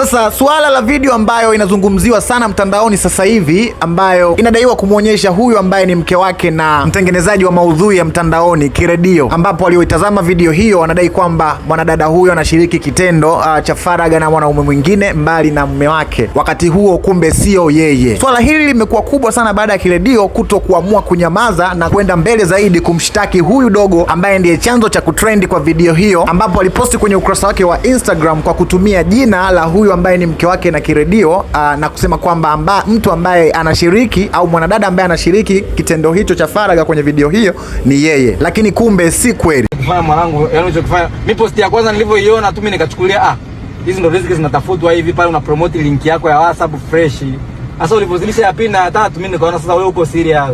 Sasa suala la video ambayo inazungumziwa sana mtandaoni sasa hivi, ambayo inadaiwa kumuonyesha huyu ambaye ni mke wake na mtengenezaji wa maudhui ya mtandaoni Kiredio, ambapo walioitazama video hiyo wanadai kwamba mwanadada huyo anashiriki kitendo cha faragha na mwanaume mwingine mbali na mume wake, wakati huo kumbe sio yeye. Swala hili limekuwa kubwa sana baada ya Kiredio kutokuamua kunyamaza na kwenda mbele zaidi kumshtaki huyu dogo ambaye ndiye chanzo cha kutrendi kwa video hiyo, ambapo aliposti kwenye ukurasa wake wa Instagram kwa kutumia jina la huyu ambaye ni mke wake na Kiredio, na kusema kwamba mtu ambaye anashiriki au mwanadada ambaye anashiriki kitendo hicho cha faragha kwenye video hiyo ni yeye, lakini kumbe si kweli. Kufanya mwanangu, yani unachokifanya, mimi post ya kwanza nilivyoiona tu mimi nikachukulia hizi ndo riziki zinatafutwa hivi, pale una promote link yako ya WhatsApp fresh. Sasa ulipozilisha ya pili na ya tatu mimi nikaona sasa wewe uko serious.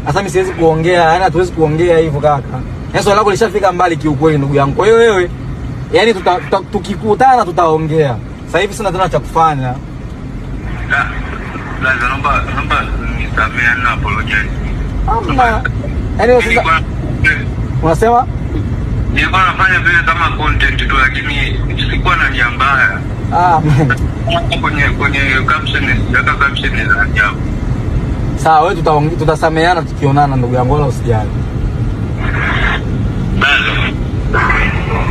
Sasa mimi siwezi kuongea, yani hatuwezi kuongea hivyo kaka. Yani swali lako lishafika mbali kiukweli ndugu yangu. Kwa hiyo wewe yani tukikutana tutaongea. Sasa hivi sina tena cha kufanya. Naomba nisamehe na apologize. Yani sasa unasema nilikuwa nafanya vile kama content tu, lakini sikuwa na nia mbaya. Kwenye caption za ajabu. Sawa, wewe tutasameheana tukionana ndugu yangu, wala usijali.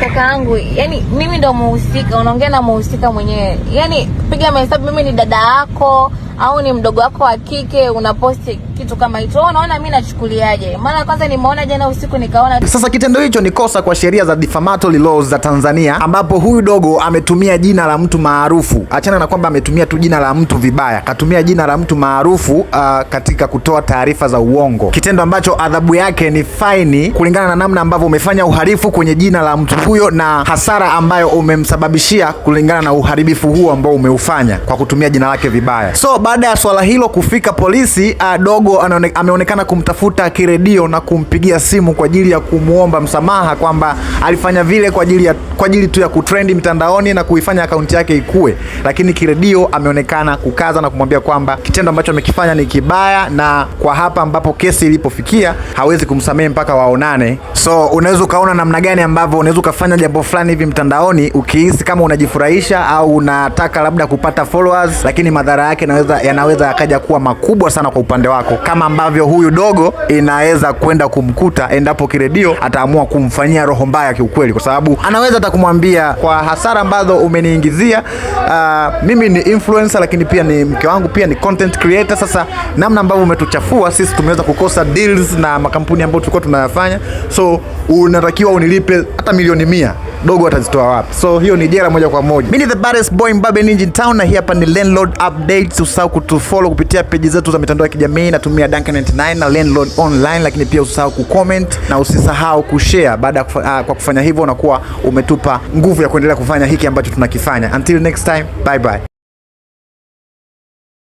Kakaangu, yani mimi ndo muhusika, unaongea na muhusika mwenyewe. Yani piga mahesabu, mimi ni dada yako au ni mdogo wako wa kike, unaposti kitu kama hicho. Unaona mimi nachukuliaje? Maana kwanza nimeona jana usiku nikaona. Sasa kitendo hicho ni kosa kwa sheria za defamatory laws za Tanzania, ambapo huyu dogo ametumia jina la mtu maarufu. Achana na kwamba ametumia tu jina la mtu vibaya, katumia jina la mtu maarufu katika kutoa taarifa za uongo, kitendo ambacho adhabu yake ni faini kulingana na namna ambavyo umefanya uhalifu kwenye jina la mtu huyo na hasara ambayo umemsababishia kulingana na uharibifu huo ambao umeufanya kwa kutumia jina lake vibaya. So baada ya swala hilo kufika polisi, dogo ameonekana kumtafuta Kiredio na kumpigia simu kwa ajili ya kumuomba msamaha kwamba alifanya vile kwa ajili tu ya kutrendi mtandaoni na kuifanya akaunti yake ikue, lakini Kiredio ameonekana kukaza na kumwambia kwamba kitendo ambacho amekifanya ni kibaya, na kwa hapa ambapo kesi ilipofikia hawezi kumsamehe mpaka waonane. So unaweza ukaona namna gani ambavyo unaweza ukafanya jambo fulani hivi mtandaoni ukihisi kama unajifurahisha au unataka labda kupata followers, lakini madhara yake yanaweza yakaja kuwa makubwa sana kwa upande wako, kama ambavyo huyu dogo inaweza kwenda kumkuta endapo Kiredio ataamua kumfanyia roho mbaya kiukweli, kwa sababu anaweza hata kumwambia kwa hasara ambazo umeniingizia, mimi ni influencer lakini pia ni mke wangu pia ni content creator. Sasa namna ambavyo umetuchafua sisi, tumeweza kukosa deals na makampuni ambayo tulikuwa tunayafanya, so unatakiwa unilipe hata milioni 100. Dogo atazitoa wapi? So hiyo ni jela moja kwa moja. Mimi ni the baddest boy Mbabe Ninja in town, na hii hapa ni Landlord Updates. Usisahau kutufollow kupitia page zetu za mitandao ya kijamii, natumia Duncan99 na Landlord Online, lakini pia usisahau kucomment na usisahau kushare. Baada kwa kufanya hivyo unakuwa umetupa nguvu ya kuendelea kufanya hiki ambacho tunakifanya. Until next time, bye bye.